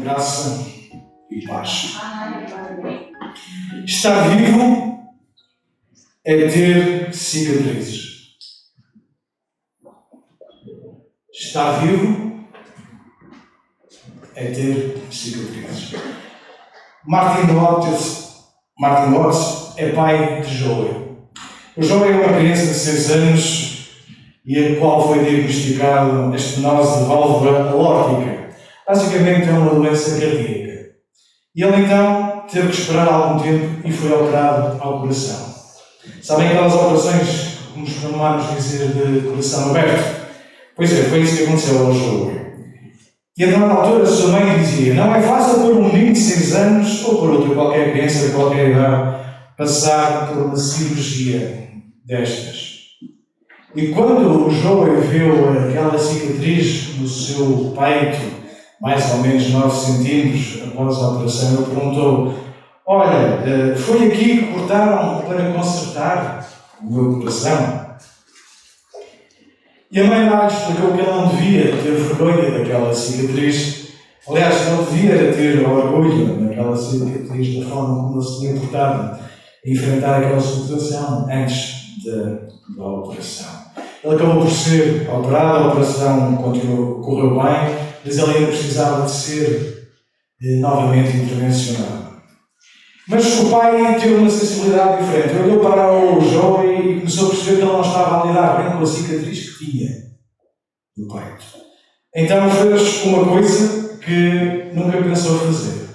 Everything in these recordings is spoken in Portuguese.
graça e paz. Estar vivo é ter cicatrizes. Estar vivo é ter cicatrizes. Martin Watts é pai de Joey. O Joey é uma criança de 6 anos e a qual foi diagnosticada estenose de válvula aórtica. Basicamente é uma doença cardíaca. E ele então teve que esperar algum tempo e foi operado ao coração. Sabem aquelas operações, como costumamos dizer, de coração aberto? Pois é, foi isso que aconteceu ao Joey. E a dada altura a sua mãe dizia: não é fácil por um menino de 6 anos ou por outra qualquer criança de qualquer idade passar por uma cirurgia destas. E quando o Joey viu aquela cicatriz no seu peito, mais ou menos 9 centímetros após a operação, ele perguntou: olha, foi aqui que cortaram para consertar o meu coração? E a mãe lá explicou que ele não devia ter vergonha daquela cicatriz. Aliás, ele devia ter orgulho daquela cicatriz, da forma como ele se tinha portado a enfrentar aquela situação antes da operação. Ele acabou por ser operado, a operação correu bem, mas ele ainda precisava de ser novamente intervencionado. Mas o pai teve uma sensibilidade diferente. Ele olhou para o Joey e começou a perceber que ele não estava a lidar bem com a cicatriz que tinha no peito. Então fez uma coisa que nunca pensou fazer.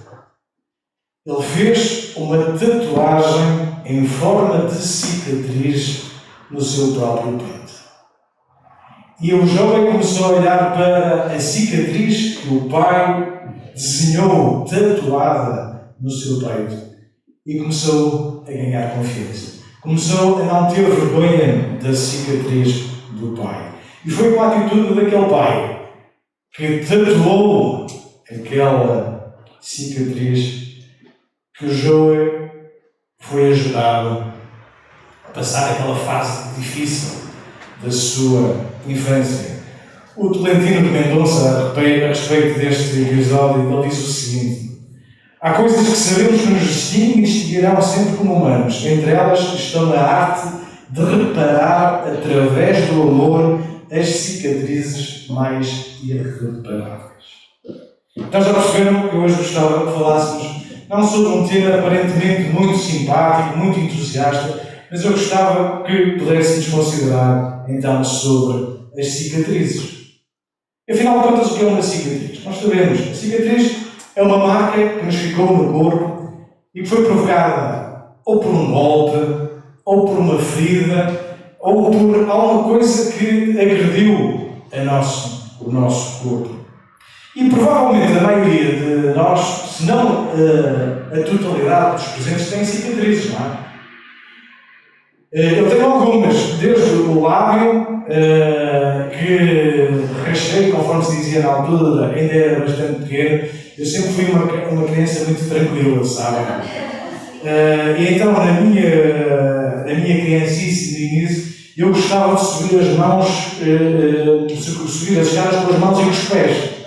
Ele fez uma tatuagem em forma de cicatriz no seu próprio peito. E o jovem começou a olhar para a cicatriz que o pai desenhou tatuada no seu peito e começou a ganhar confiança. Começou a não ter vergonha da cicatriz do pai. E foi com a atitude daquele pai que tatuou aquela cicatriz que o Joey foi ajudado a passar aquela fase difícil da sua infância. O Tolentino de Mendonça, a respeito deste episódio, ele diz o seguinte: há coisas que sabemos que nos distinguem e seguirão sempre como humanos. Entre elas estão a arte de reparar, através do amor, as cicatrizes mais irreparáveis. Então já perceberam que hoje gostava que falássemos não sobre um tema aparentemente muito simpático, muito entusiasta, mas eu gostava que pudéssemos considerar então sobre as cicatrizes. Afinal de contas, o que é uma cicatriz? Nós sabemos que a cicatriz é uma marca que nos ficou no corpo e que foi provocada ou por um golpe, ou por uma ferida, ou por alguma coisa que agrediu o nosso corpo. E provavelmente a maioria de nós, se não a totalidade dos presentes, tem cicatrizes, não é? Eu tenho algumas, desde o lábio, que rachei, conforme se dizia na altura, ainda era bastante pequeno. Eu sempre fui uma criança muito tranquila, sabe? E então, na minha criancice de início, eu gostava de subir as mãos, subir as escadas com as mãos e os pés.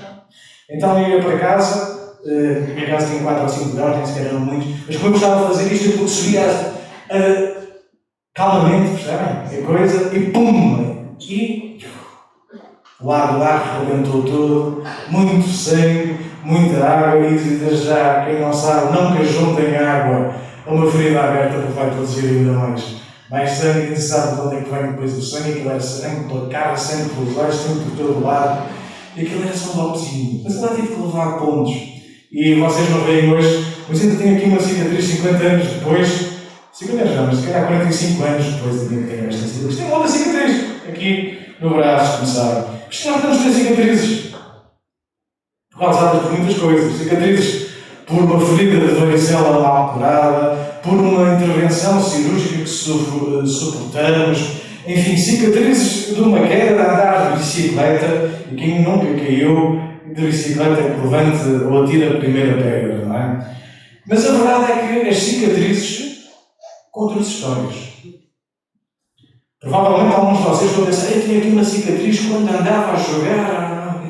Então eu ia para casa, a minha casa tinha 4 ou 5 lugares, nem sequer eram muitos, mas como eu gostava de fazer isto, eu subia calmamente, percebem? A coisa, e pum! E o lado lá rebentou todo, muito sangue, muita água, e desde já, quem não sabe, nunca juntem água a uma ferida aberta, porque vai produzir ainda mais sangue, e não sabe de onde é que vem depois do sangue, aquilo era sangue pela cara, sangue pelos olhos, sangue por todo o lado, e aquilo era só um golpezinho, mas agora tive que levar pontos, e vocês não veem hoje, mas ainda tenho aqui uma cicatriz 50 anos depois, 50 anos não, mas se calhar 45 anos depois de que tenho esta cicatriz. Tenho uma cicatriz aqui no braço, como sabem. Mas nós temos ter cicatrizes causadas por muitas coisas. Cicatrizes por uma ferida de varicela mal curada, por uma intervenção cirúrgica que suportamos, enfim, cicatrizes de uma queda de andar de bicicleta, e quem nunca caiu de bicicleta que levante ou atira a primeira pedra, não é? Mas a verdade é que as cicatrizes contam-nos histórias. Provavelmente alguns de vocês vão pensar: eu tinha aqui uma cicatriz quando andava a jogar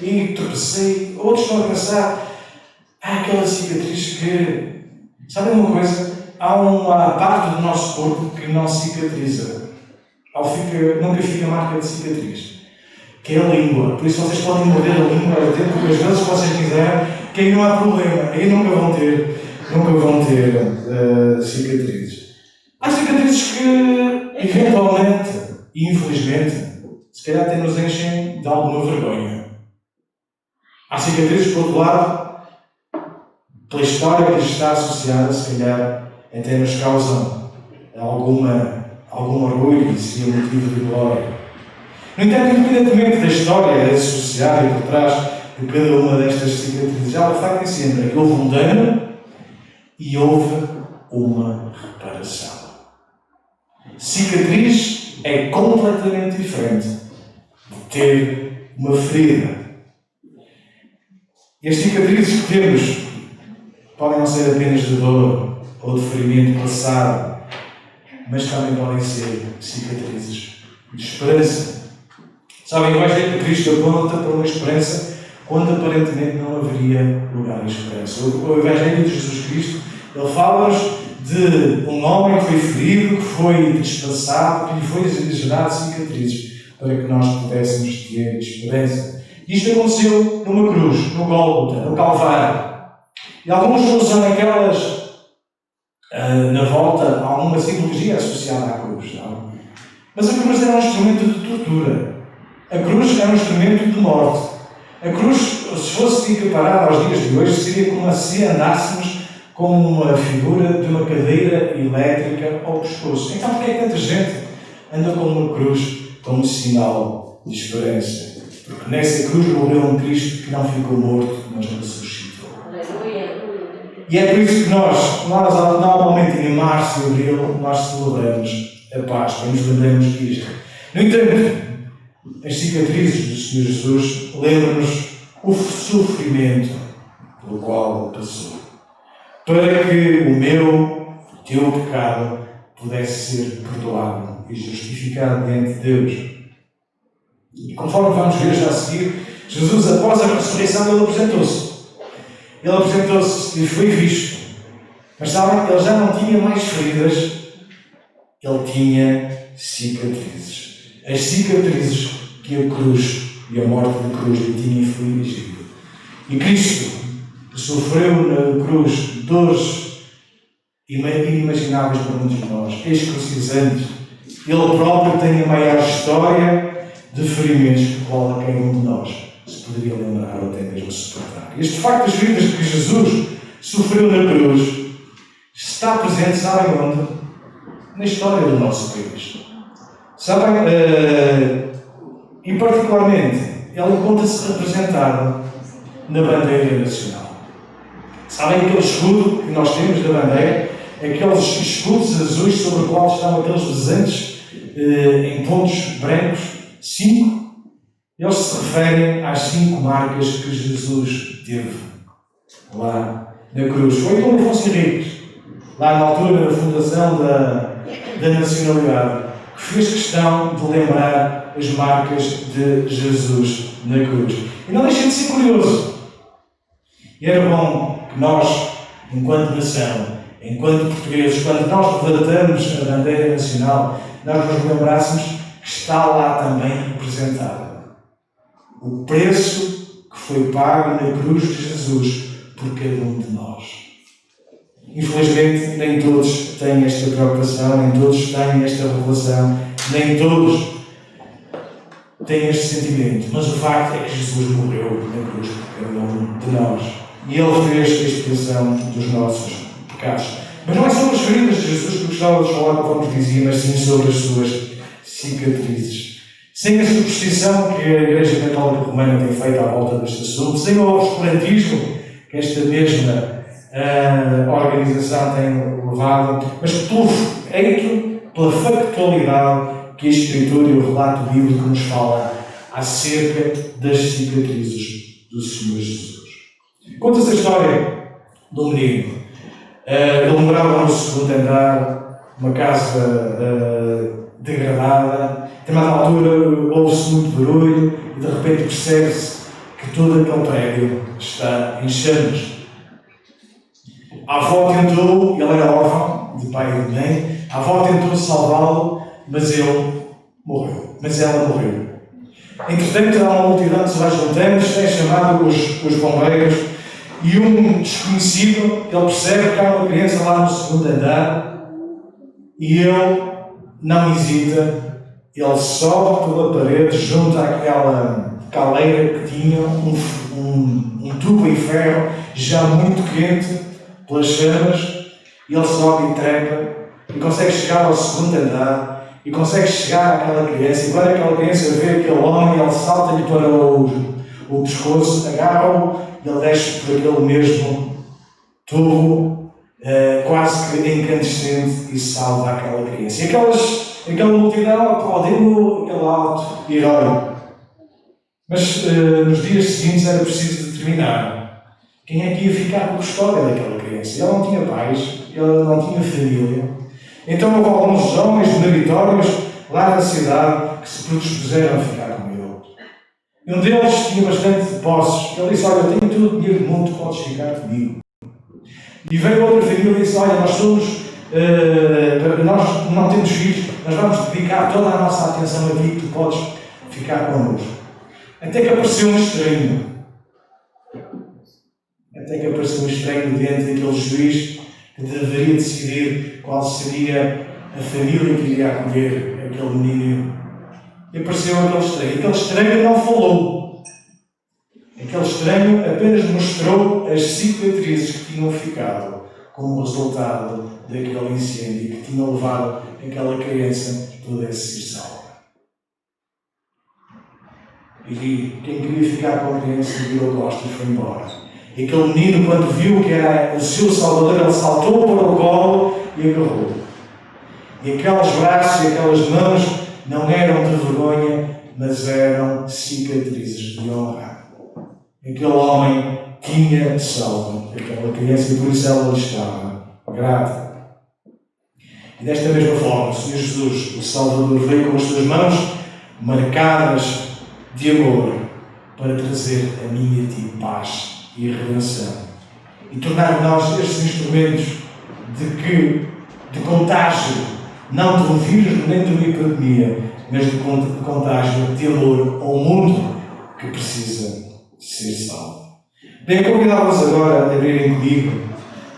e tropecei. Outros estão a pensar: Há aquela cicatriz que, sabem uma coisa? Há uma parte do nosso corpo que não cicatriza. Nunca fica marca de cicatriz. Que é a língua. Por isso vocês podem morder a língua o tempo que as vezes vocês quiserem, que aí não há problema. Aí nunca vão ter cicatrizes. Há cicatrizes que, eventualmente, e infelizmente, se calhar até nos enchem de alguma vergonha. Há cicatrizes, por outro lado, pela história que lhes está associada, se calhar até nos causam algum orgulho e seria motivo de glória. No entanto, independentemente da história associada e por trás de cada uma destas cicatrizes, há o facto de sempre que houve um dano e houve uma reparação. Cicatriz é completamente diferente de ter uma ferida. E as cicatrizes que temos podem não ser apenas de dor ou de ferimento passado, mas também podem ser cicatrizes de esperança. Sabem, o Evangelho de Cristo aponta para uma esperança quando aparentemente não haveria lugar de esperança. O Evangelho de Jesus Cristo, ele fala-nos de um homem que foi ferido, que foi despassado, que lhe foi gerado cicatrizes para que nós pudéssemos ter esperança. Isto aconteceu numa cruz, no Gólgota, no Calvário. E alguns usam aquelas, na volta, alguma simbologia associada à cruz. Não? Mas a cruz era um instrumento de tortura. A cruz era um instrumento de morte. A cruz, se fosse equiparada aos dias de hoje, seria como se andássemos com uma figura de uma cadeira elétrica ao pescoço. Então, porquê é que tanta gente anda com uma cruz como sinal de esperança? Porque nessa cruz morreu um Cristo que não ficou morto, mas ressuscitou. E é por isso que nós normalmente em março e abril, nós celebramos a Páscoa e nos lembramos disto. No entanto, as cicatrizes do Senhor Jesus lembram-nos o sofrimento pelo qual ele passou, para que o teu pecado pudesse ser perdoado e justificado diante de Deus. E conforme vamos ver já a seguir, Jesus, após a ressurreição, ele apresentou-se. Ele apresentou-se e foi visto. Mas sabem, ele já não tinha mais feridas, ele tinha cicatrizes. As cicatrizes que a cruz e a morte da cruz lhe tinha infligido. E Cristo, que sofreu na cruz dores inimagináveis para muitos de nós, escrocizantes, ele próprio tem a maior história de ferimentos que qualquer um de nós se poderia lembrar ou até mesmo suportar. Este facto das feridas que Jesus sofreu na cruz está presente, sabem onde? Na história do nosso país. Sabem, e particularmente, ela encontra-se representada na bandeira nacional. Sabem aquele escudo que nós temos da bandeira? Aqueles escudos azuis sobre os quais estavam aqueles desenhos em pontos brancos, 5. Eles se referem às 5 marcas que Jesus teve lá na cruz. Foi como Afonso Henriques, lá na altura da fundação da nacionalidade, que fez questão de lembrar as marcas de Jesus na cruz. E não deixa de ser curioso. E era bom que nós, enquanto nação, enquanto portugueses, quando nós levantamos a bandeira nacional, nós nos lembrássemos que está lá também representado o preço que foi pago na cruz de Jesus por cada um de nós. Infelizmente, nem todos têm esta preocupação, nem todos têm esta revelação, nem todos têm este sentimento. Mas o facto é que Jesus morreu na cruz por cada um de nós. E Ele fez a expiação dos nossos pecados. Mas não é sobre as feridas de Jesus que eu gostava de falar, como dizia, mas sim sobre as suas cicatrizes. Sem a superstição que a Igreja Católica Romana tem feito à volta deste assunto, sem o obscurantismo que esta mesma organização tem levado, mas pela factualidade que a Escritura e o relato bíblico nos fala acerca das cicatrizes do Senhor Jesus. Conta-se a história de um menino. Ele morava no segundo andar, uma casa degradada. A determinada altura ouve-se muito barulho e de repente percebe-se que todo aquele prédio está em chamas. A avó tentou, ele era órfão, de pai e de mãe, a avó tentou salvá-lo, mas ele morreu. Mas ela morreu. Entretanto, há uma multidão que se vai juntando, é chamado os bombeiros, e um desconhecido, ele percebe que há uma criança lá no segundo andar, e ele não hesita, ele sobe pela parede, junto àquela caleira que tinha um tubo em ferro, já muito quente, pelas chamas, e ele sobe e trepa, e consegue chegar ao segundo andar, e consegue chegar àquela criança, e quando aquela criança vê aquele homem, ele salta-lhe para o pescoço, agarra-o, e ele desce por aquele mesmo tubo, quase que incandescente, e salva aquela criança. E aquela multidão aplaudiu aquele alto herói. Mas nos dias seguintes era preciso determinar quem é que ia ficar com a custódia daquela criança. Ele não tinha pais, ele não tinha família. Então houve alguns homens meritórios lá na cidade que se predispuseram a ficar com ele. E um deles tinha bastante posses. Ele disse: olha, eu tenho todo o dinheiro do mundo, podes ficar comigo. E veio outra família e disse: olha, nós não temos filhos, nós vamos dedicar toda a nossa atenção a ti, tu podes ficar connosco. Até que apareceu um estranho. Diante daquele juiz que deveria decidir qual seria a família que iria acolher aquele menino. E apareceu aquele estranho. Aquele estranho não falou. Aquele estranho apenas mostrou as cicatrizes que tinham ficado como resultado daquele incêndio que tinha levado aquela criança que pudesse ser salva. E quem queria ficar com a criança virou costas e foi embora. E aquele menino, quando viu que era o seu salvador, ele saltou para o colo e agarrou. E aqueles braços e aquelas mãos não eram de vergonha, mas eram cicatrizes de honra. Aquele homem tinha salvo aquela criança e por isso ela lhe estava grata. E desta mesma forma, o Senhor Jesus, o Salvador, veio com as suas mãos marcadas de amor para trazer a mim e a ti paz e redenção. E tornar nós estes instrumentos de contágio, não de um vírus nem de uma epidemia, mas de contágio de amor ao mundo que precisa ser salvo. Bem, convidá-los agora a abrirem comigo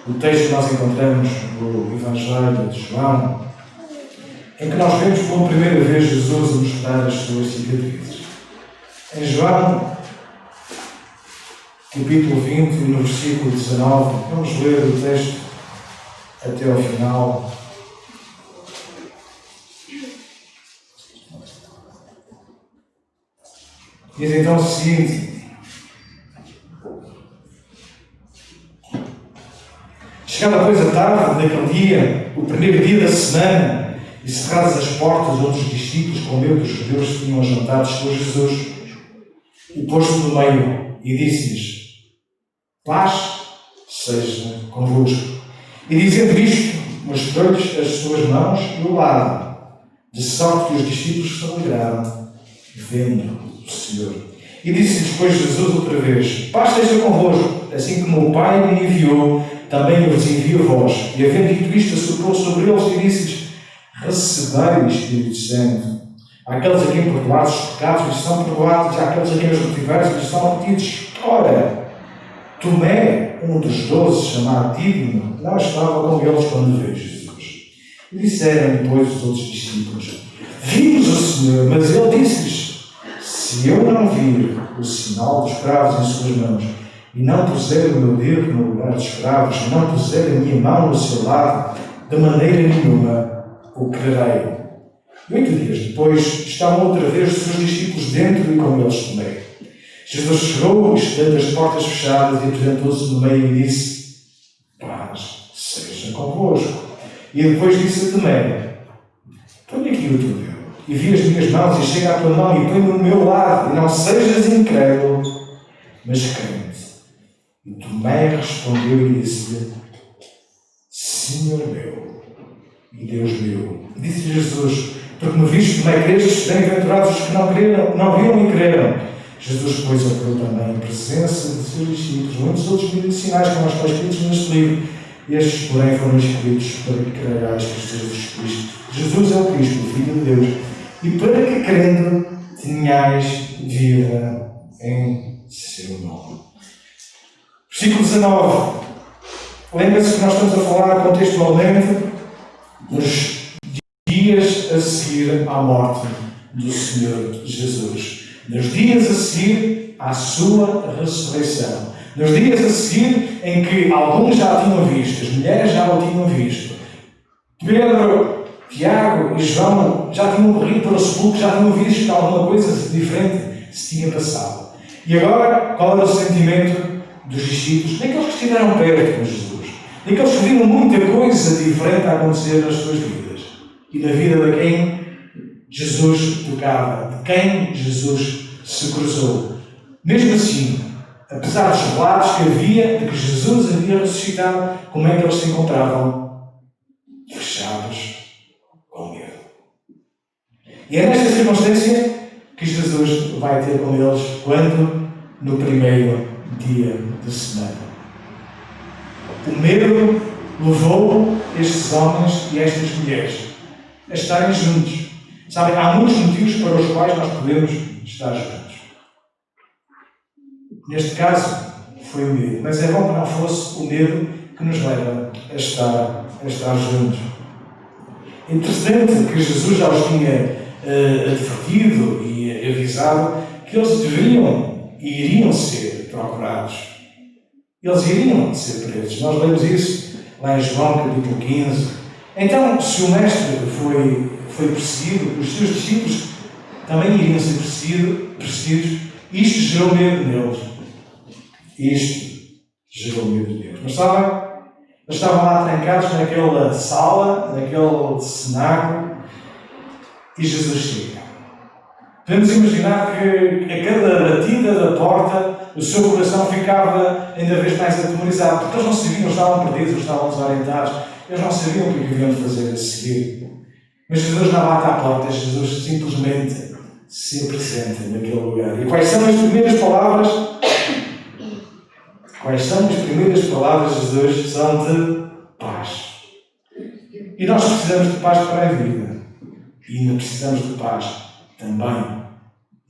o texto que nós encontramos no Evangelho de João, em que nós vemos pela primeira vez Jesus a mostrar as suas cicatrizes. Em João, capítulo 20, no versículo 19, vamos ler o texto até ao final. Diz então o seguinte: chegada, pois, a tarde daquele dia, o primeiro dia da semana, e cerradas as portas onde os discípulos, com medo dos judeus, se tinham ajantado, chegou Jesus e pôs-se no meio e disse-lhes: paz seja convosco. E dizendo isto, mostrou-lhes as suas mãos e o lado, de sorte que os discípulos se alegraram, vendo o Senhor. E disse-lhes depois Jesus outra vez: paz seja convosco, assim como o Pai me enviou, também eu vos envio a vós. E havendo dito isto, assoprou sobre eles e disse-lhes: recebei o Espírito Santo. Àqueles a quem perdoados os pecados lhes são perdoados, e àqueles a quem os retiveres lhes são repetidos. Ora, Tomé, um dos 12, chamado Dídimo, não estava com eles quando veio Jesus. E disseram depois os outros discípulos: vimos o Senhor. Mas ele disse-lhes: se eu não vir o sinal dos cravos em suas mãos, e não puser o meu dedo no lugar dos cravos, e não puser a minha mão no seu lado, de maneira nenhuma o crerei. 8 dias depois, estavam outra vez os seus discípulos dentro e com eles Tomé. Jesus chegou, estando as portas fechadas, e apresentou-se no meio e disse: paz seja convosco. E depois disse a Tomé: põe aqui o teu dedo, e vi as minhas mãos, e chega a tua mão, e põe-me no meu lado, e não sejas incrédulo, mas crente. E Tomé respondeu e disse-lhe: Senhor meu e Deus meu. E disse-lhe Jesus: porque me viste, Tomé, crestes, bem-aventurados os que não viram e creram. Jesus, pois, operou também em presença de seus discípulos muitos outros sinais, como estão escritos neste livro. Estes, porém, foram escritos para que creiais que Jesus Cristo. Jesus é o Cristo, o Filho de Deus, e para que, crendo, tenhais vida em seu nome. Versículo 19. Lembra-se que nós estamos a falar contextualmente nos dias a seguir à morte do Senhor Jesus. Nos dias a seguir à sua ressurreição. Nos dias a seguir em que alguns já tinham visto, as mulheres já o tinham visto. Pedro, Tiago e João já tinham corrido para o sepulcro, já tinham visto que alguma coisa diferente se tinha passado. E agora, qual era o sentimento dos discípulos? Daqueles que estiveram perto de Jesus. Daqueles que viram muita coisa diferente a acontecer nas suas vidas. E na vida de quem Jesus tocava, de quem Jesus se cruzou. Mesmo assim, apesar dos relatos que havia de que Jesus havia ressuscitado, como é que eles se encontravam? Fechados com medo. E é nesta circunstância que Jesus vai ter com eles quando? No primeiro dia de semana. O medo levou estes homens e estas mulheres a estarem juntos. Sabem, há muitos motivos para os quais nós podemos estar juntos. Neste caso, foi o medo. Mas é bom que não fosse o medo que nos leva a estar juntos. É interessante que Jesus já os tinha advertido e avisado que eles deveriam e iriam ser procurados. Eles iriam ser presos. Nós lemos isso lá em João, capítulo 15. Então, se o Mestre foi perseguido, os seus discípulos também iriam ser perseguidos. Isto gerou medo neles. Isto gerou medo de Deus. Mas sabem, eles estavam lá trancados naquela sala, naquele cenáculo, e Jesus chega. Podemos imaginar que a cada batida da porta o seu coração ficava ainda vez mais atemorizado, porque eles não sabiam, eles estavam perdidos, eles estavam desorientados, eles não sabiam o que haviam de fazer a seguir. Mas Jesus não bate à porta, Jesus simplesmente se apresenta naquele lugar. E quais são as primeiras palavras? Quais são as primeiras palavras de Jesus? São de paz. E nós precisamos de paz para a vida. E ainda precisamos de paz também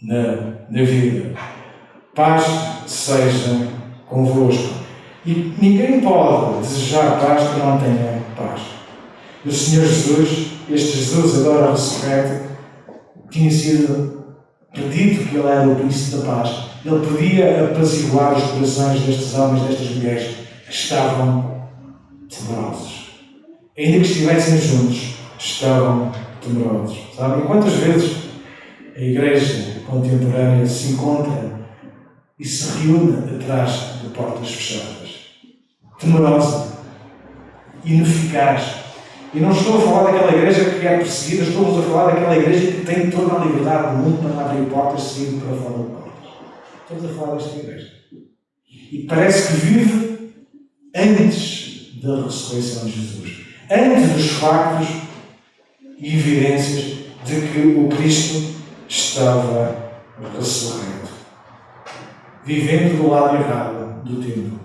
na vida. Paz seja convosco. E ninguém pode desejar paz que não tenha paz. O Senhor Jesus, este Jesus agora ressurreto, tinha sido predito que Ele era o Príncipe da Paz. Ele podia apaziguar os corações destes homens, destas mulheres que estavam temerosos. Ainda que estivessem juntos, estavam temerosos. Sabem quantas vezes a Igreja contemporânea se encontra e se reúne atrás de portas fechadas? Temerosa, ineficaz. E não estou a falar daquela igreja que é perseguida, estou a falar daquela igreja que tem toda a liberdade do mundo para abrir portas, sair para fora de portas. Estamos a falar desta igreja. E parece que vive antes da ressurreição de Jesus. Antes dos factos e evidências de que o Cristo estava ressurreto. Vivendo do lado errado do tempo.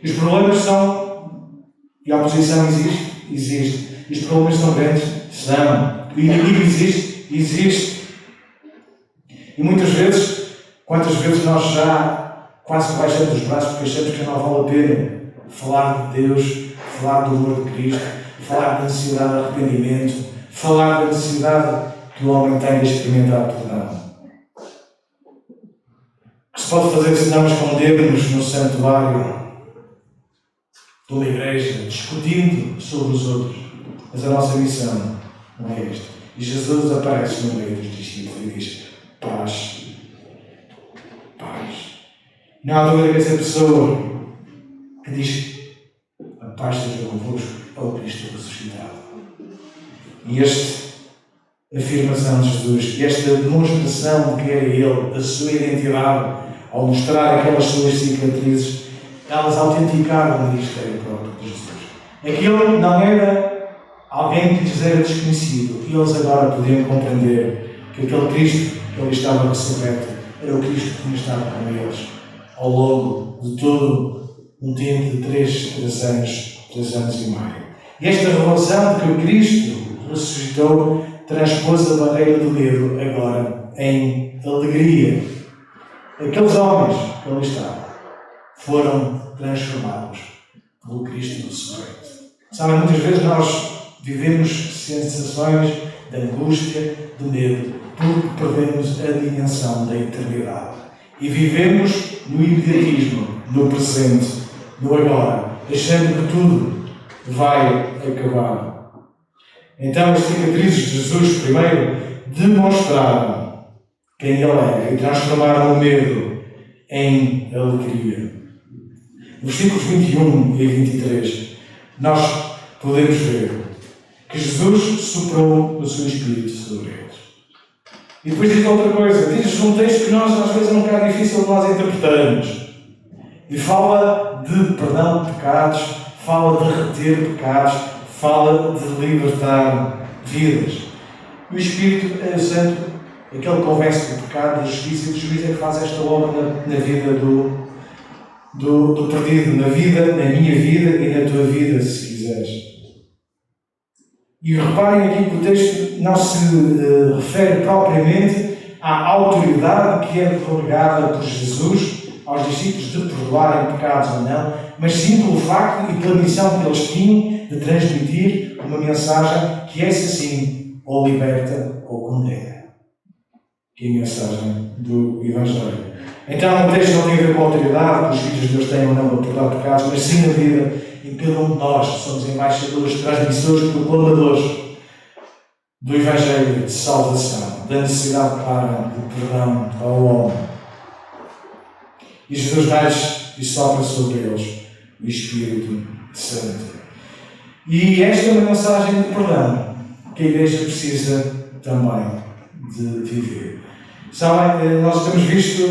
Os problemas são, e a oposição existe. E os problemas são grandes? São. O inimigo existe. E muitas vezes, quantas vezes nós já quase baixamos os braços porque achamos que não vale a pena falar de Deus, falar do amor de Cristo, falar da necessidade de arrependimento, falar da necessidade que o homem tem de experimentar perdão. O que se pode fazer se não escondermos no santuário de uma igreja, discutindo sobre os outros? Mas a nossa missão não é esta. E Jesus aparece no meio dos discípulos e diz: paz. Paz. Não há dúvida que essa pessoa que diz a paz seja convosco é o Cristo ressuscitado. E esta afirmação de Jesus, e esta demonstração de que era Ele, da sua identidade, ao mostrar aquelas suas cicatrizes, elas autenticaram o ministério próprio de Jesus. Aquele não era alguém que lhes era desconhecido, e eles agora podiam compreender que aquele Cristo que ali estava ressurreto era o Cristo que tinha estado com eles ao longo de todo um tempo de 3 anos 3 anos e meio. E esta revelação de que o Cristo ressuscitou transpôs a barreira do medo agora em alegria. Aqueles homens que ali estavam foram transformados pelo Cristo ressurreto. Sabem, muitas vezes nós vivemos sensações de angústia, de medo, porque perdemos a dimensão da eternidade. E vivemos no imediatismo, no presente, no agora, achando que tudo vai acabar. Então as cicatrizes de Jesus, primeiro, demonstraram quem Ele é e transformaram o medo em alegria. Nos versículos 21 e 23, nós podemos ver que Jesus soprou o seu Espírito sobre eles. E depois diz outra coisa, diz um texto que nós às vezes é um bocado difícil de nós interpretarmos. E fala de perdão de pecados, fala de reter pecados, fala de libertar vidas. E o Espírito Santo, aquele que convence do pecado, da justiça e do juízo, é que faz esta obra na vida do perdido, na minha vida e na tua vida, se quiseres. E reparem aqui que o texto não se refere propriamente à autoridade que é delegada por Jesus aos discípulos de perdoarem pecados ou não, mas sim pelo facto e pela missão que eles tinham de transmitir uma mensagem que essa sim ou liberta ou condena. Que é a mensagem do Evangelho. Então o texto não tem a ver com a autoridade que os filhos de Deus têm ou não para perdoar pecados, mas sim a vida em cada um de nós. Somos embaixadores, transmissores, proclamadores do Evangelho de salvação, da necessidade clara de perdão ao homem. E Jesus dá-lhes e sopra sobre eles o Espírito Santo. E esta é uma mensagem de perdão que a Igreja precisa também de viver. Sabem, nós temos visto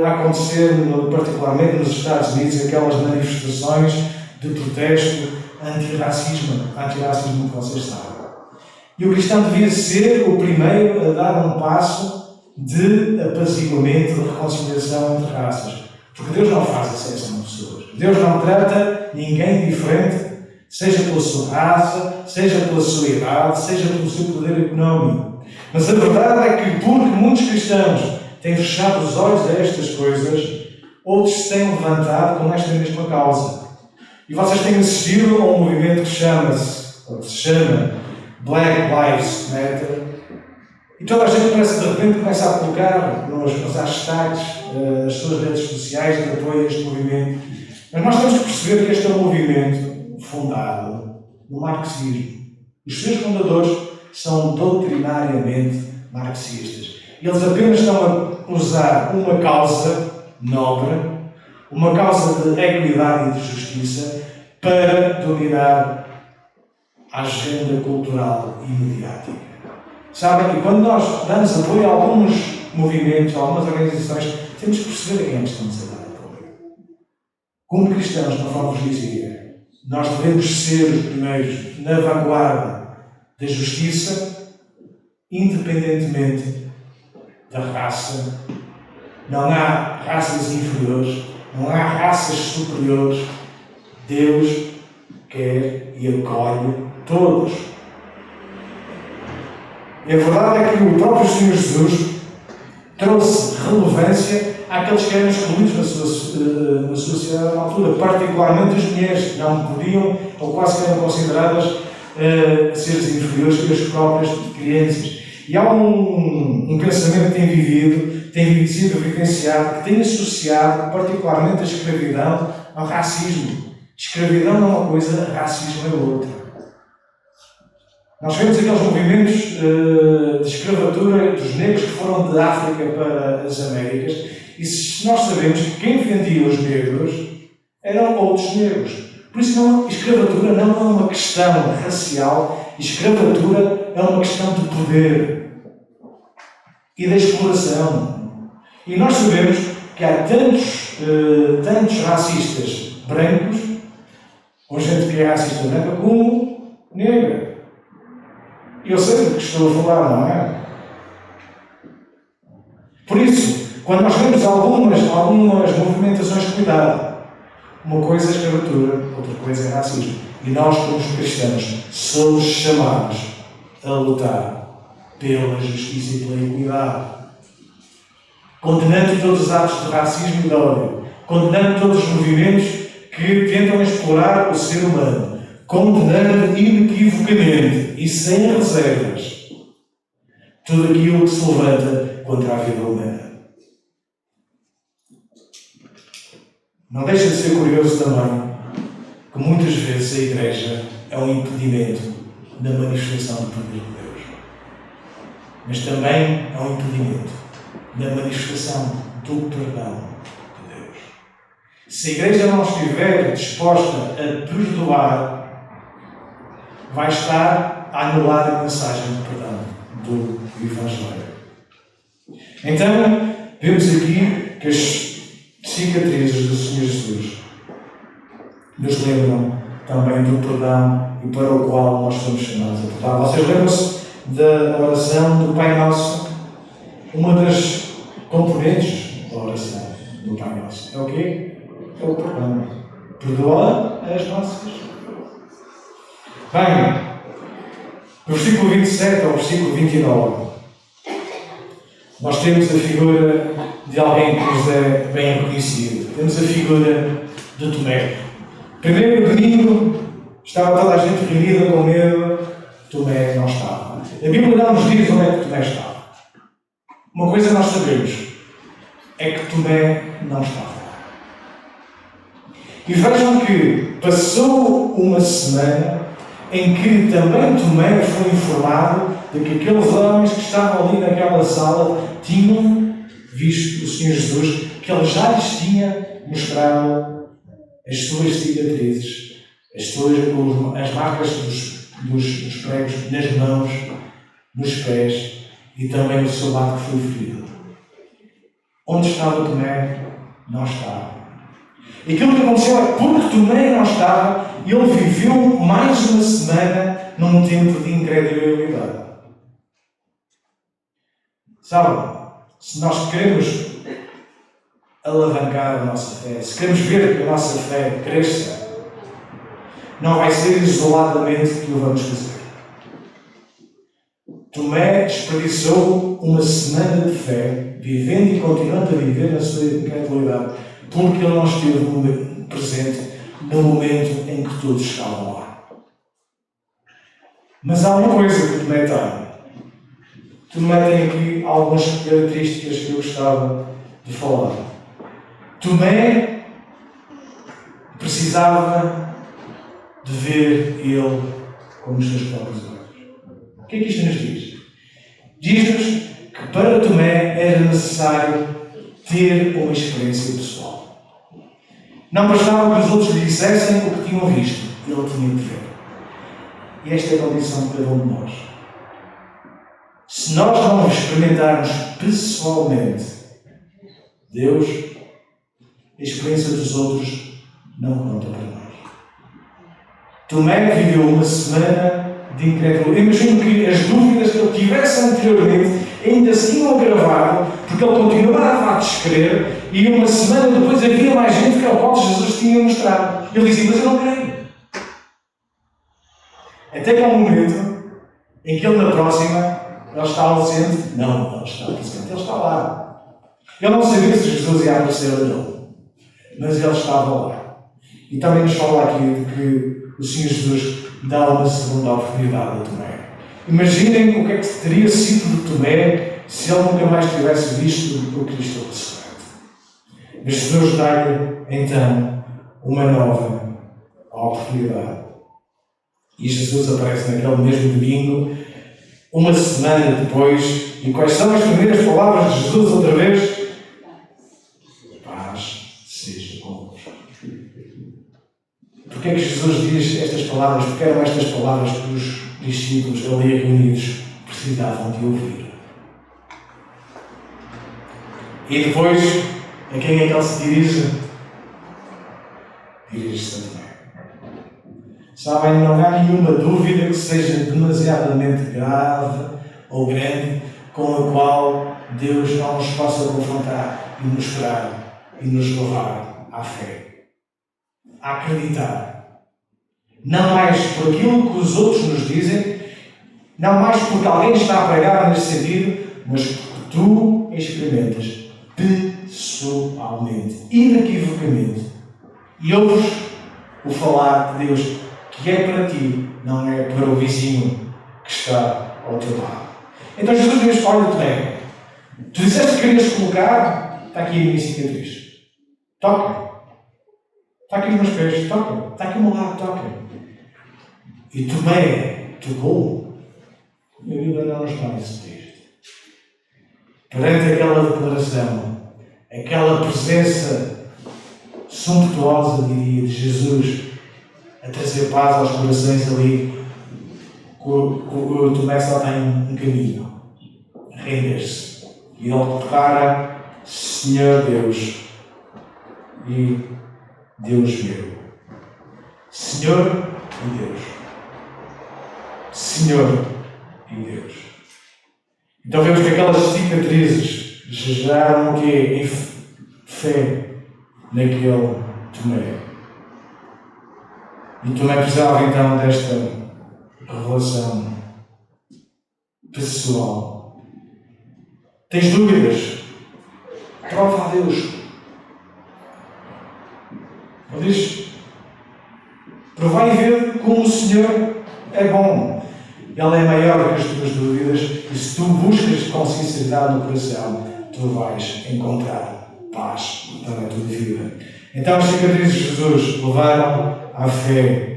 acontecer, particularmente nos Estados Unidos, aquelas manifestações de protesto anti-racismo que vocês sabem. E o cristão devia ser o primeiro a dar um passo de apaziguamento, de reconciliação entre raças. Porque Deus não faz exceção de pessoas. Deus não trata ninguém diferente, seja pela sua raça, seja pela sua idade, seja pelo seu poder económico. Mas a verdade é que, porque muitos cristãos têm fechado os olhos a estas coisas, outros se têm levantado com esta mesma causa. E vocês têm assistido a um movimento que se chama Black Lives Matter. E toda a gente parece de repente começa a colocar nos hashtags, nas suas redes sociais de apoio a este movimento. Mas nós temos que perceber que este é um movimento fundado no marxismo. Os seus fundadores são doutrinariamente marxistas. Eles apenas estão a usar uma causa nobre, uma causa de equidade e de justiça, para dominar a agenda cultural e mediática. Sabem que quando nós damos apoio a alguns movimentos, a algumas organizações, temos que perceber a quem estamos a dar apoio. Como cristãos, conforme vos dizia, nós devemos ser os primeiros na vanguarda da justiça, independentemente da raça. Não há raças inferiores, não há raças superiores. Deus quer e acolhe todos. E a verdade é que o próprio Senhor Jesus trouxe relevância àqueles que eram excluídos na sua sociedade na altura, particularmente as mulheres, que não podiam ou quase que eram consideradas seres inferiores que as próprias crianças. E há um pensamento que tem sido vivenciado, que tem associado particularmente a escravidão ao racismo. Escravidão é uma coisa, racismo é outra. Nós vemos aqueles movimentos de escravatura dos negros que foram de África para as Américas, e nós sabemos que quem vendia os negros eram outros negros. Por isso, escravatura não é uma questão racial, escravatura é uma questão de poder e da exploração. E nós sabemos que há tantos racistas brancos, ou gente que é racista branca, como negra. Eu sei do que estou a falar, não é? Por isso, quando nós vemos algumas movimentações, cuidado. Uma coisa é escravatura, outra coisa é racismo. E nós, como cristãos, somos chamados a lutar pela justiça e pela equidade. Condenando todos os atos de racismo e de ódio. Condenando todos os movimentos que tentam explorar o ser humano. Condenando inequivocamente e sem reservas tudo aquilo que se levanta contra a vida humana. Não deixa de ser curioso também que muitas vezes a Igreja é um impedimento da manifestação do poder de Deus. Mas também é um impedimento da manifestação do perdão de Deus. Se a Igreja não estiver disposta a perdoar, vai estar a anular a mensagem de perdão do Evangelho. Então, vemos aqui que as cicatrizes do Senhor Jesus nos lembram também do perdão e para o qual nós somos chamados a perdão. Vocês lembram-se da oração do Pai Nosso? Uma das componentes da oração do Pai Nosso é o quê? É o perdão. Perdoa as nossas. Bem, no versículo 27 ao versículo 29, nós temos a figura de alguém que nos é bem reconhecido. Temos a figura de Tomé. Primeiro domingo, estava toda a gente reunida com medo, Tomé não estava. A Bíblia não nos diz onde é que Tomé estava. Uma coisa nós sabemos, é que Tomé não estava. E vejam que passou uma semana em que também Tomé foi informado de que aqueles homens que estavam ali naquela sala tinham visto o Senhor Jesus, que Ele já lhes tinha mostrado as suas cicatrizes, as marcas dos pregos nas mãos, nos pés e também no seu lado que foi ferido. Onde estava Tomé? Não estava. E aquilo que aconteceu é porque Tomé não estava, ele viveu mais uma semana num tempo de incredulidade. Sabe, se nós queremos alavancar a nossa fé, se queremos ver que a nossa fé cresça, não vai ser isoladamente que o vamos fazer. Tomé desperdiçou uma semana de fé, vivendo e continuando a viver na sua incredulidade, porque ele não esteve presente no momento em que todos estavam lá. Mas há uma coisa que Tomé tem. Tomé tem aqui algumas características que eu gostava de falar. Tomé precisava de ver ele com os seus próprios olhos. O que é que isto nos diz? Diz-nos que para Tomé era necessário ter uma experiência pessoal. Não bastava que os outros lhe dissessem o que tinham visto, ele tinha de ver. E esta é a condição de cada um de nós. Se nós não experimentarmos pessoalmente Deus, a experiência dos outros não conta para nós. Tomé viveu uma semana de incredulidade. Imagino que as dúvidas que ele tivesse anteriormente ainda se tinham agravado, porque ele continuava a descrer e uma semana depois havia mais gente que ao qual Jesus tinha mostrado. Ele dizia, mas eu não creio. Até que há um momento em que ele na próxima, ele está ausente. Não, ele está presente, ele está lá. Ele não sabia se Jesus ia aparecer ou não, mas ele estava lá. E também nos fala aqui de que o Senhor Jesus dá uma segunda oportunidade a Tomé. Imaginem o que é que teria sido de Tomé se ele nunca mais tivesse visto o Cristo ressurreto. Mas Jesus dá-lhe, então, uma nova oportunidade. E Jesus aparece naquele mesmo domingo, uma semana depois, e quais são as primeiras palavras de Jesus outra vez? Paz seja convosco. Porquê é que Jesus diz estas palavras? Porque eram estas palavras que os discípulos ali reunidos precisavam de ouvir. E depois, a quem é que ele se dirige? Dirige-se a Tomé. Sabem, não há nenhuma dúvida que seja demasiadamente grave ou grande com a qual Deus não nos possa confrontar e nos curar e nos levar à fé. a acreditar. Não mais por aquilo que os outros nos dizem, não mais porque alguém está a pregar nesse sentido, mas porque tu experimentas pessoalmente, inequivocamente, e ouves o falar de Deus que é para ti, não é para o vizinho que está ao teu lado. Então Jesus diz: olha-te bem, tu disseste que querias colocar, está aqui a minha cicatriz, toca. Está aqui os meus pés, toca. Está aqui o meu lado, toca. E tomei, tocou. E a Bíblia não nos dá esse texto. Perante aquela declaração, aquela presença sumptuosa, diria, de Jesus a trazer paz aos corações ali, o Tomé só tem um caminho: render-se. E ele declara: Senhor Deus e Deus meu. Senhor e Deus. Senhor e Deus. Então vemos que aquelas cicatrizes geraram o quê? Em fé naquele Tomé. E Tomé precisava então desta revelação pessoal. Tens dúvidas? Prova a Deus. Ele diz: provai e ver como o Senhor é bom. Ele é maior que as tuas dúvidas, e se tu buscas com sinceridade no coração, tu vais encontrar paz para a tua vida. Então as cicatrizes de Jesus levaram à fé.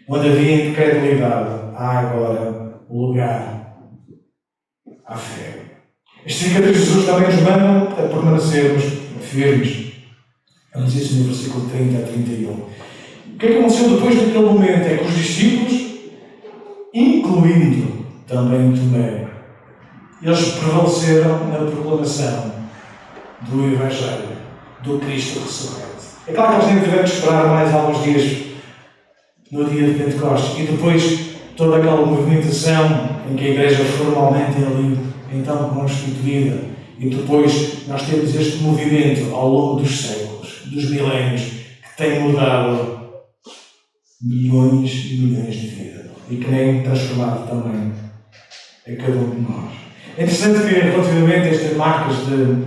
Onde havia incredulidade, há agora lugar à fé. As cicatrizes de Jesus também nos mandam a permanecermos firmes. Vamos isso no versículo 30 a 31. O que é que aconteceu depois daquele momento? É que os discípulos, incluindo também Tomé, eles prevaleceram na proclamação do Evangelho, do Cristo ressurreto. É claro que eles nem tiveram que esperar mais alguns dias no dia de Pentecostes, e depois toda aquela movimentação em que a Igreja formalmente é ali, então constituída, e depois nós temos este movimento ao longo dos séculos, dos milénios, que tem mudado milhões e milhões de vidas e que tem transformado também a cada um de nós. É interessante que, relativamente a estas marcas de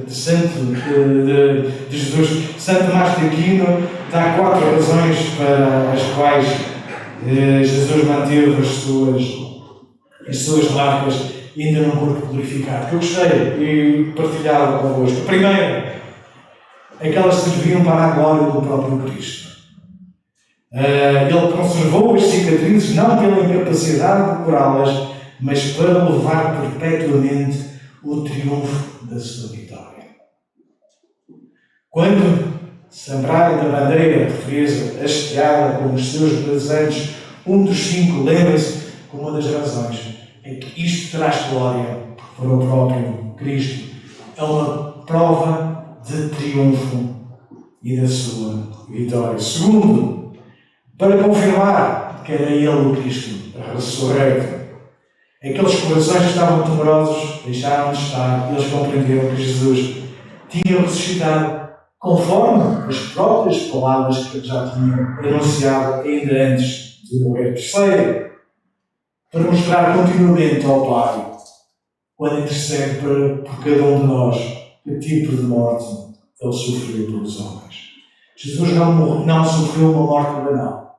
Jesus, Santo Tomás de Aquino dá 4 razões para as quais Jesus manteve as suas marcas ainda num corpo glorificado, que eu gostei e partilhava convosco. Primeiro, aquelas serviam para a glória do próprio Cristo. Ele conservou as cicatrizes não pela incapacidade de curá-las, mas para levar perpetuamente o triunfo da sua vitória. Quando se lembrarem da bandeira portuguesa hasteada com os seus braseiros, um dos 5, lembrem-se que uma das razões é que isto traz glória para o próprio Cristo. É uma prova de triunfo e da sua vitória. Segundo, para confirmar que era Ele o Cristo ressurreto. Aqueles corações que estavam temerosos deixaram de estar e eles compreenderam que Jesus tinha ressuscitado conforme as próprias palavras que já tinham anunciado ainda antes de morrer. Terceiro, para mostrar continuamente ao Pai, quando intercede por cada um de nós, que tipo de morte Ele sofreu pelos homens. Jesus não sofreu uma morte banal.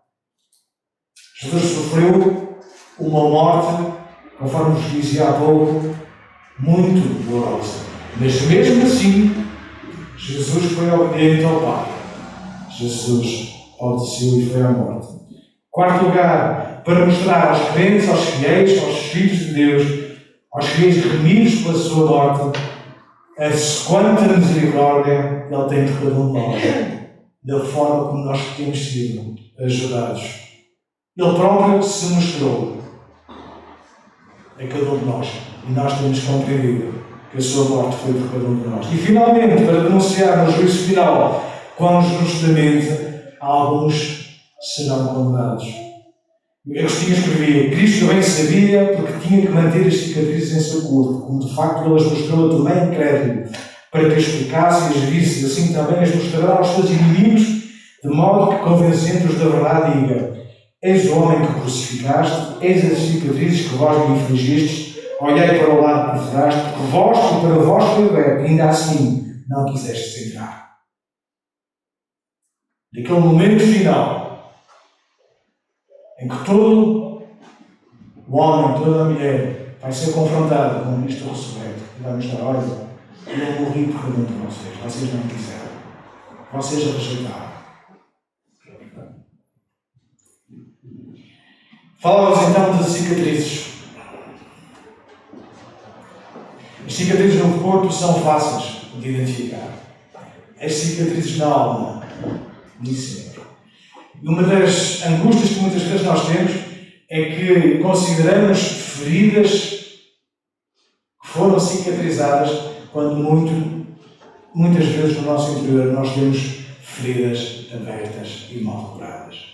Jesus sofreu uma morte, conforme vos dizia há pouco, muito dolorosa. Mas mesmo assim, Jesus foi obediente ao Pai. Jesus obedeceu e foi à morte. Quarto lugar, para mostrar aos crentes, aos fiéis, aos filhos de Deus, aos fiéis remidos pela sua morte, a quanta misericórdia Ele tem por cada um de nós, da forma como nós temos sido ajudados. Ele próprio se mostrou a cada um de nós, e nós temos compreendido que a sua morte foi por cada um de nós. E finalmente, para denunciar no juízo final quão justamente alguns serão condenados. Agostinho escrevia: Cristo bem sabia porque tinha que manter as cicatrizes em seu corpo, como de facto Ele as mostrou a Tomé incrédulo, para que as explicasse e as visse, assim também as mostrará aos seus inimigos, de modo que, convencendo-os da verdade, diga: eis o homem que crucificaste, eis as cicatrizes que vós me infligistes, olhei para o lado que viraste, porque vós e para vós foi aberto, ainda assim não quisestes entrar. Naquele momento final, em que todo o homem, toda a mulher vai ser confrontado com isto ressurreto, e vai mostrar: olha, eu morri por cada um de vocês, vocês não quiseram, vocês rejeitaram. Falávamos então das cicatrizes. As cicatrizes no corpo são fáceis de identificar. As cicatrizes na alma, nem sempre. E uma das angústias que muitas vezes nós temos é que consideramos feridas que foram cicatrizadas, quando muitas vezes no nosso interior nós temos feridas abertas e mal curadas.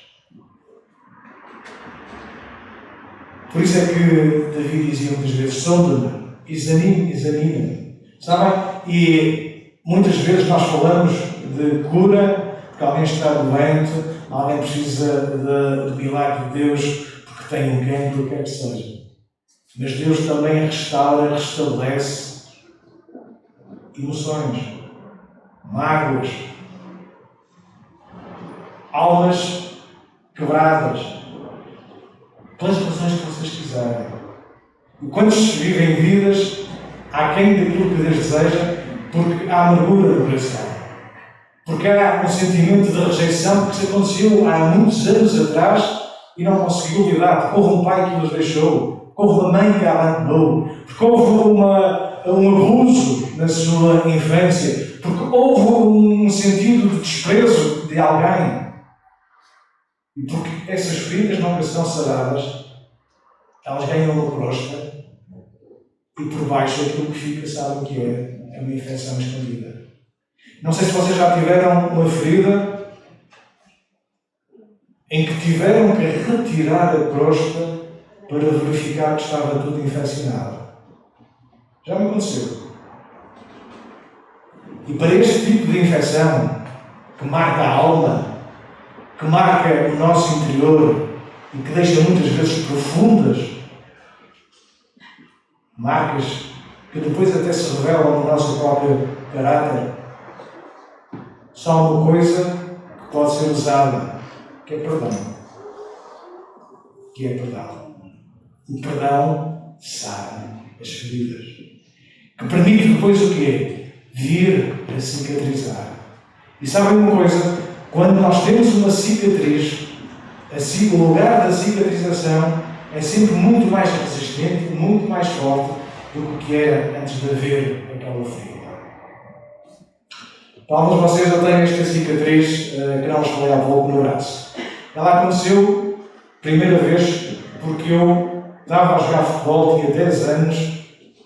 Por isso é que Davi dizia muitas vezes: sonda-me, examina-me. Sabem? E muitas vezes nós falamos de cura, porque alguém está doente, alguém precisa do milagre de Deus, porque tem um cancro, o que quer que seja. Mas Deus também restaura, restabelece emoções, mágoas, almas quebradas, pelas razões que vocês quiserem. E quantos vivem vidas aquém daquilo que Deus deseja, porque há amargura no coração, porque há um sentimento de rejeição que se aconteceu há muitos anos atrás e não conseguiu lidar, porque houve um pai que os deixou, porque houve uma mãe que a abandonou, porque houve um abuso na sua infância, porque houve um sentido de desprezo de alguém. E porque essas feridas nunca são saradas, elas ganham uma crosta e por baixo aquilo que fica, sabem que é uma infecção escondida. Não sei se vocês já tiveram uma ferida em que tiveram que retirar a crosta para verificar que estava tudo infeccionado. Já me aconteceu. E para este tipo de infecção, que marca a alma, que marca o nosso interior e que deixa muitas vezes profundas marcas que depois até se revelam no nosso próprio caráter, só há uma coisa que pode ser usada, que é perdão. Que é perdão. O perdão sara as feridas, que permite depois o quê? Vir a cicatrizar. E sabem uma coisa? Quando nós temos uma cicatriz, o lugar da cicatrização é sempre muito mais resistente, muito mais forte do que era antes de haver aquela ferida. Para alguns de vocês eu tenho esta cicatriz que não vos falei há pouco no braço. Ela aconteceu primeira vez porque eu estava a jogar futebol, tinha 10 anos,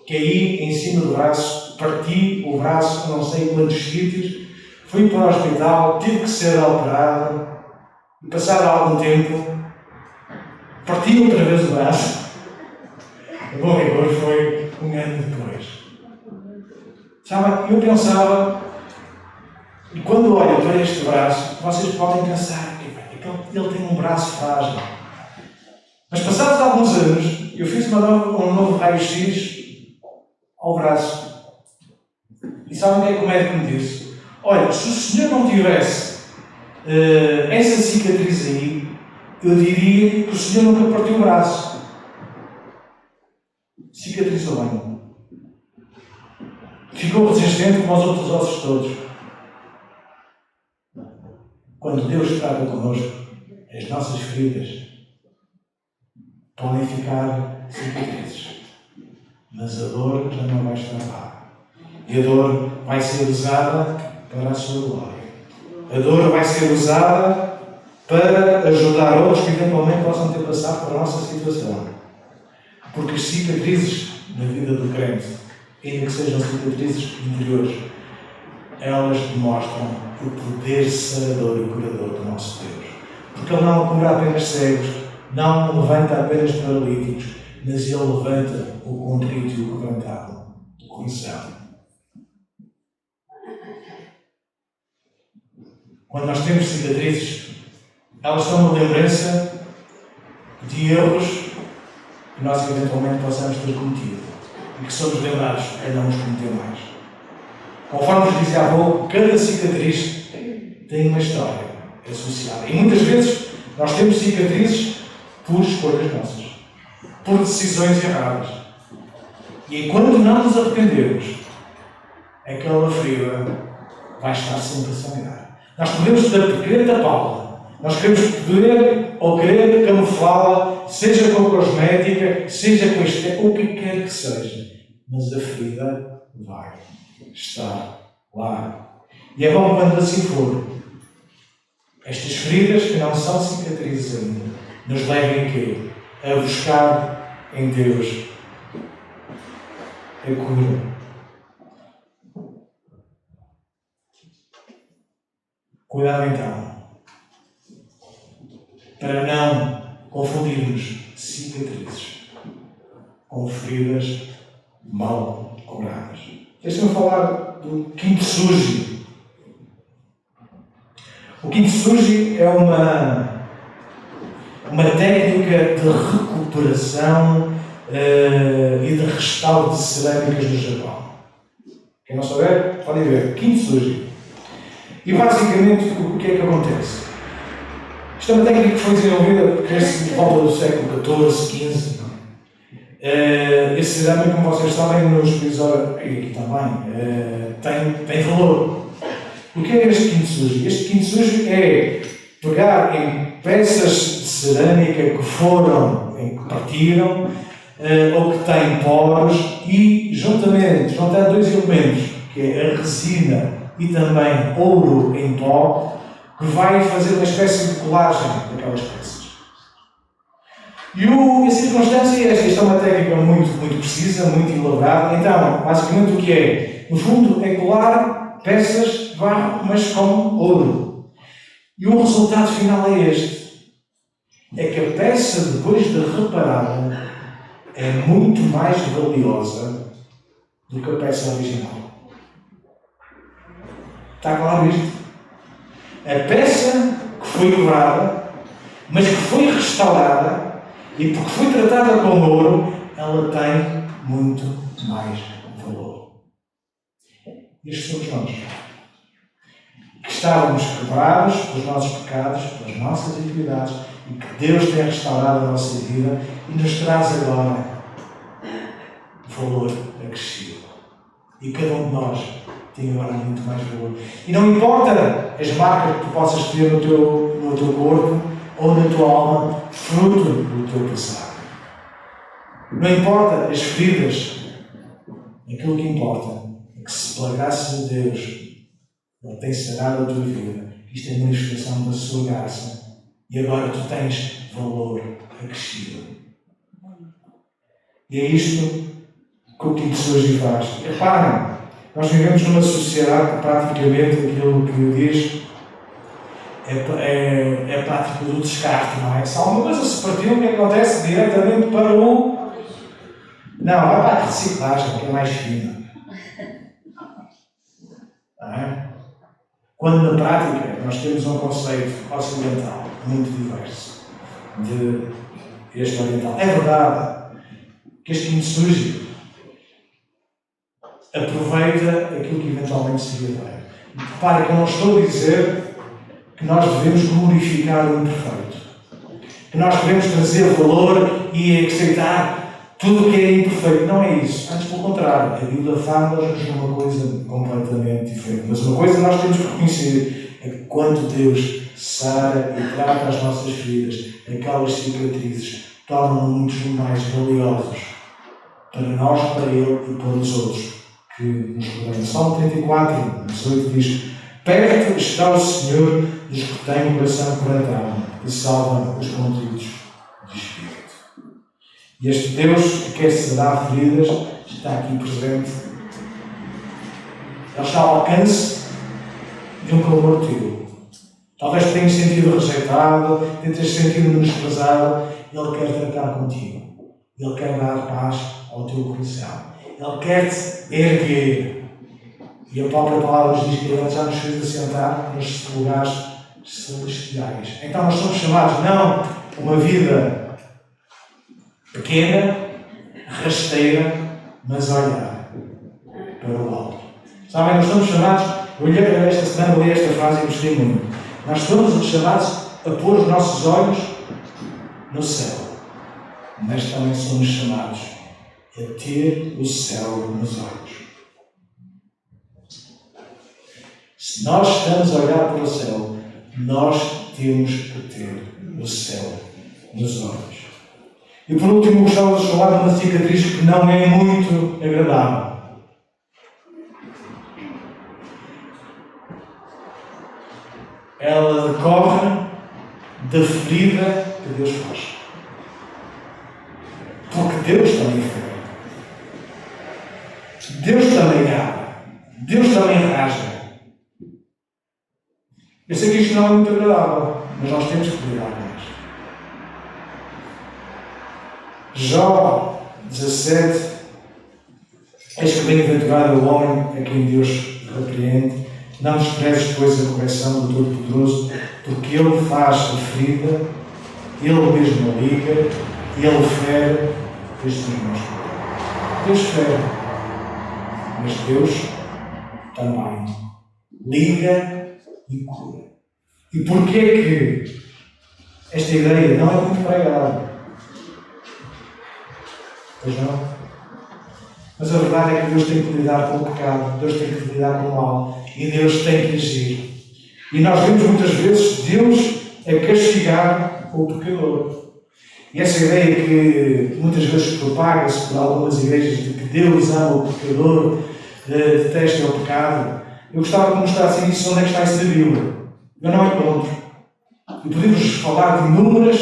caí em cima do braço, parti o braço, não sei quantos sítios, fui para o hospital, tive que ser operado, e passado algum tempo, parti outra vez o braço. A bom rigor foi um ano depois. Sabem, eu pensava, e quando olho para este braço, vocês podem pensar que ele tem um braço frágil. Mas passados alguns anos, eu fiz um novo raio-x ao braço. E sabem o que é que o médico me disse? Olha, se o senhor não tivesse essa cicatriz aí, eu diria que o senhor nunca partiu o braço. Cicatrizou bem. Ficou resistente como os outros ossos todos. Quando Deus trata connosco, as nossas feridas podem ficar cicatrizes. Mas a dor já não vai estar lá. E a dor vai ser usada para a sua glória. A dor vai ser usada para ajudar outros que eventualmente possam ter passado por a nossa situação. Porque as cicatrizes na vida do crente, ainda que sejam cicatrizes interiores, elas demonstram o poder sarador e curador do nosso Deus. Porque Ele não cura apenas cegos, não levanta apenas paralíticos, mas Ele levanta o contrito e o quebrantado do coração. quando nós temos cicatrizes, elas são uma lembrança de erros que nós eventualmente possamos ter cometido e que somos lembrados a não os cometer mais. Conforme vos dizia há pouco, cada cicatriz tem uma história associada. E muitas vezes nós temos cicatrizes por escolhas nossas, por decisões erradas. E enquanto não nos arrependermos, aquela ferida vai estar sempre a sangrar. Nós podemos querer tapá-la, nós queremos poder ou querer camuflá-la, seja com cosmética, seja com estética, ou o que quer que seja. Mas a ferida vai estar lá. E é bom quando assim for. Estas feridas que não são cicatrizes ainda, nos levem a quê? A buscar em Deus a cura. Cuidado então, para não confundirmos cicatrizes com feridas mal curadas. Deixa-me falar do quinto surge. O quinto surge é uma técnica de recuperação e de restauro de cerâmicas no Japão. Quem não souber, pode ver. Quinto surge. E basicamente, o que é que acontece? Isto é uma técnica que foi desenvolvida por volta do século XIV, XV. Esse cerâmico, como vocês sabem, nos países e aqui também, tem valor. O que é este kintsugi? Este kintsugi é pegar em peças de cerâmica que partiram ou que têm poros e, juntando dois elementos, que é a resina e também ouro em pó, que vai fazer uma espécie de colagem daquelas peças. E a circunstância é esta. Isto é uma técnica muito precisa, muito elaborada. Então, basicamente o que é? No fundo, é colar peças de barro, mas com ouro. E o resultado final é este. É que a peça, depois de reparada, é muito mais valiosa do que a peça original. Está claro isto? A peça que foi quebrada, mas que foi restaurada, e porque foi tratada com ouro, ela tem muito mais valor. Estes somos nós. Que estávamos quebrados pelos nossos pecados, pelas nossas iniquidades, e que Deus tem restaurado a nossa vida e nos traz agora valor acrescido. E cada um de nós tem agora muito mais valor. E não importa as marcas que tu possas ter no teu corpo ou na tua alma, fruto do teu passado. Não importa as feridas. Aquilo que importa é que, se pela graça de Deus Ele tem sarado a tua vida, isto é a manifestação da sua graça, e agora tu tens valor acrescido. E é isto que o Quinto hoje faz. Reparem, nós vivemos numa sociedade que praticamente aquilo que diz é a prática do descarte, não é? Se alguma coisa se partiu, o que acontece? Diretamente para o... Não, vai para a reciclagem, que é mais fina. Não é? Quando na prática nós temos um conceito ocidental muito diverso de este oriental. É verdade que este Kintsugi aproveita aquilo que eventualmente seria bem. Repare que eu não estou a dizer que nós devemos glorificar o imperfeito, que nós devemos trazer valor e aceitar tudo o que é imperfeito. Não é isso. Antes, pelo contrário, a Bíblia fala-nos de uma coisa completamente diferente. Mas uma coisa nós temos que reconhecer é que quando Deus sara e trata as nossas feridas, aquelas cicatrizes tornam-nos mais valiosos para nós, para Ele e para os outros que nos rodeiam. Salmo 34, 18 diz: perto está o Senhor dos que têm o coração quebrantado e salva os contritos de espírito. E este Deus que quer sarar feridas está aqui presente. Ele está ao alcance de um clamor teu. Talvez tenhas sentido rejeitado, tenhas sentido menosprezado. Ele quer tratar contigo. Ele quer dar paz ao teu coração. Ele quer te erguer. E a própria palavra nos diz que Ele já nos fez assentar nos lugares celestiais. Então nós somos chamados não a uma vida pequena, rasteira, mas a olhar para o alto. Sabem, nós somos chamados, eu olhei para esta semana, li esta frase e gostei muito. Nós somos chamados a pôr os nossos olhos no céu, mas também somos chamados a ter o céu nos olhos. Se nós estamos a olhar para o céu, nós temos que ter o céu nos olhos. E por último, gostava de falar de uma cicatriz que não é muito agradável. Ela decorre da ferida que Deus faz. Porque Deus também fere. Deus também abre. Deus também rasga. Eu sei que isto não é muito agradável, mas nós temos que lidar com isto. Jó 17. Eis que bem-aventurado é o homem a quem Deus repreende. Não desprezes, pois, a correção do Todo-Poderoso, porque Ele faz a ferida, Ele mesmo a liga, Ele fere estes irmãos. Deus fere, mas Deus também liga e cura. E porquê que esta ideia não é muito pregada? Pois não? Mas a verdade é que Deus tem que lidar com o pecado, Deus tem que lidar com o mal e Deus tem que agir. E nós vemos muitas vezes Deus a castigar o pecador. E essa ideia que muitas vezes propaga-se por algumas igrejas de que Deus ama o pecador, detesta o pecado, eu gostava de mostrar assim isso, onde é que está isso na Bíblia. Eu não encontro. E podemos falar de inúmeras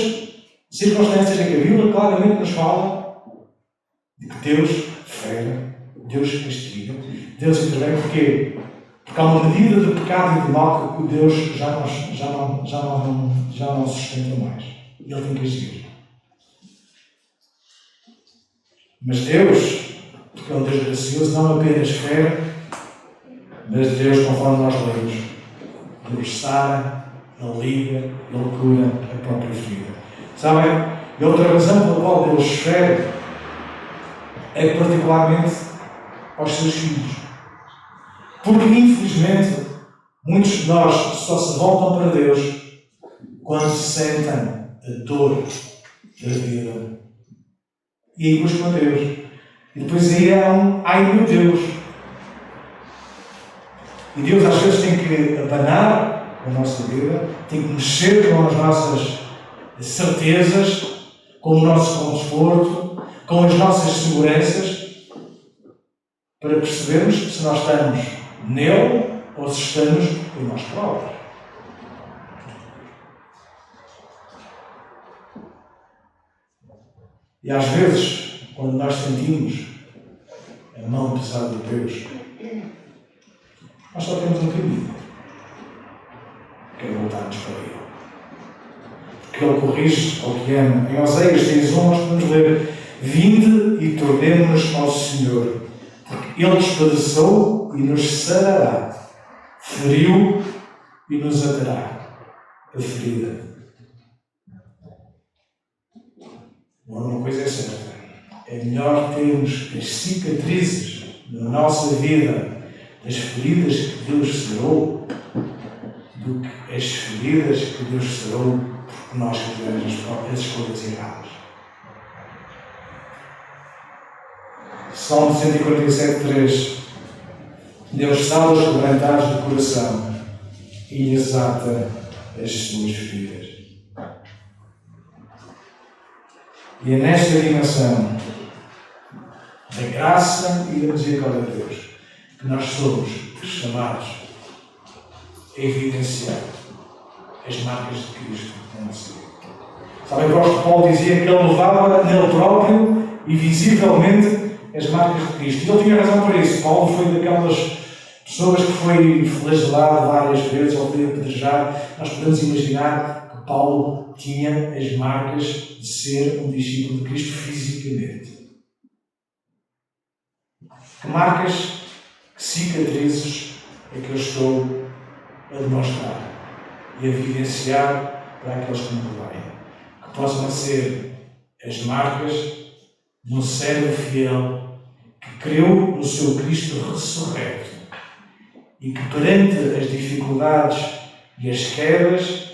circunstâncias em que a Bíblia claramente nos fala de que Deus fere, Deus castiga, Deus intervém. Porquê? Porque há uma medida de pecado e de mal que Deus já não sustenta mais. E Ele tem que agir. Mas Deus, porque é um Deus gracioso, não apenas fere, mas Deus, conforme nós lemos, Deus sara, Ele liga, Ele cura a própria ferida. Sabem? E outra razão pela qual Deus fere é particularmente aos seus filhos. Porque, infelizmente, muitos de nós só se voltam para Deus quando sentem a dor da vida. E aí buscam a Deus. E depois aí é ai meu Deus. E Deus às vezes tem que abanar a nossa vida, tem que mexer com as nossas certezas, com o nosso conforto, com as nossas seguranças, para percebermos se nós estamos nele ou se estamos em nós próprios. E às vezes, quando nós sentimos a mão pesada de Deus, nós só temos um caminho, que é voltarmos para Ele. Porque Ele corrige ao que ama. Em Oséias 6:1 nós podemos ler: vinde e tornemo-nos ao Senhor, porque Ele nos padeceu e nos sarará, feriu e nos atará a ferida. Uma coisa é certa: é melhor termos as cicatrizes na nossa vida das feridas que Deus sarou do que as feridas que Deus sarou porque nós fizemos as escolhas erradas. Salmo 147:3: Deus sara os quebrantados de coração e lhes ata as suas feridas. E é nesta dimensão da graça e da misericórdia de Deus que nós somos chamados a evidenciar as marcas de Cristo na nossa vida. Sabem, o apóstolo Paulo dizia que ele levava nele próprio e visivelmente as marcas de Cristo. E ele tinha razão para isso. Paulo foi daquelas pessoas que foi flagelado várias vezes ou foi apedrejado. Nós podemos imaginar que Paulo tinha as marcas de ser um discípulo de Cristo fisicamente. Que marcas Que cicatrizes é que eu estou a demonstrar e a vivenciar para aqueles que me rodeiam? Que possam ser as marcas de um servo fiel que creu no seu Cristo ressurreto e que perante as dificuldades e as quedas,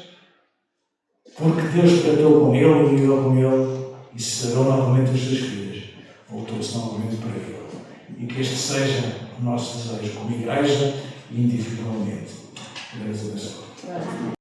porque Deus tratou com ele e viveu com ele e sarou novamente as suas vidas, voltou-se novamente para ele. E que este seja o nosso desejo como igreja e individualmente. Deus abençoe.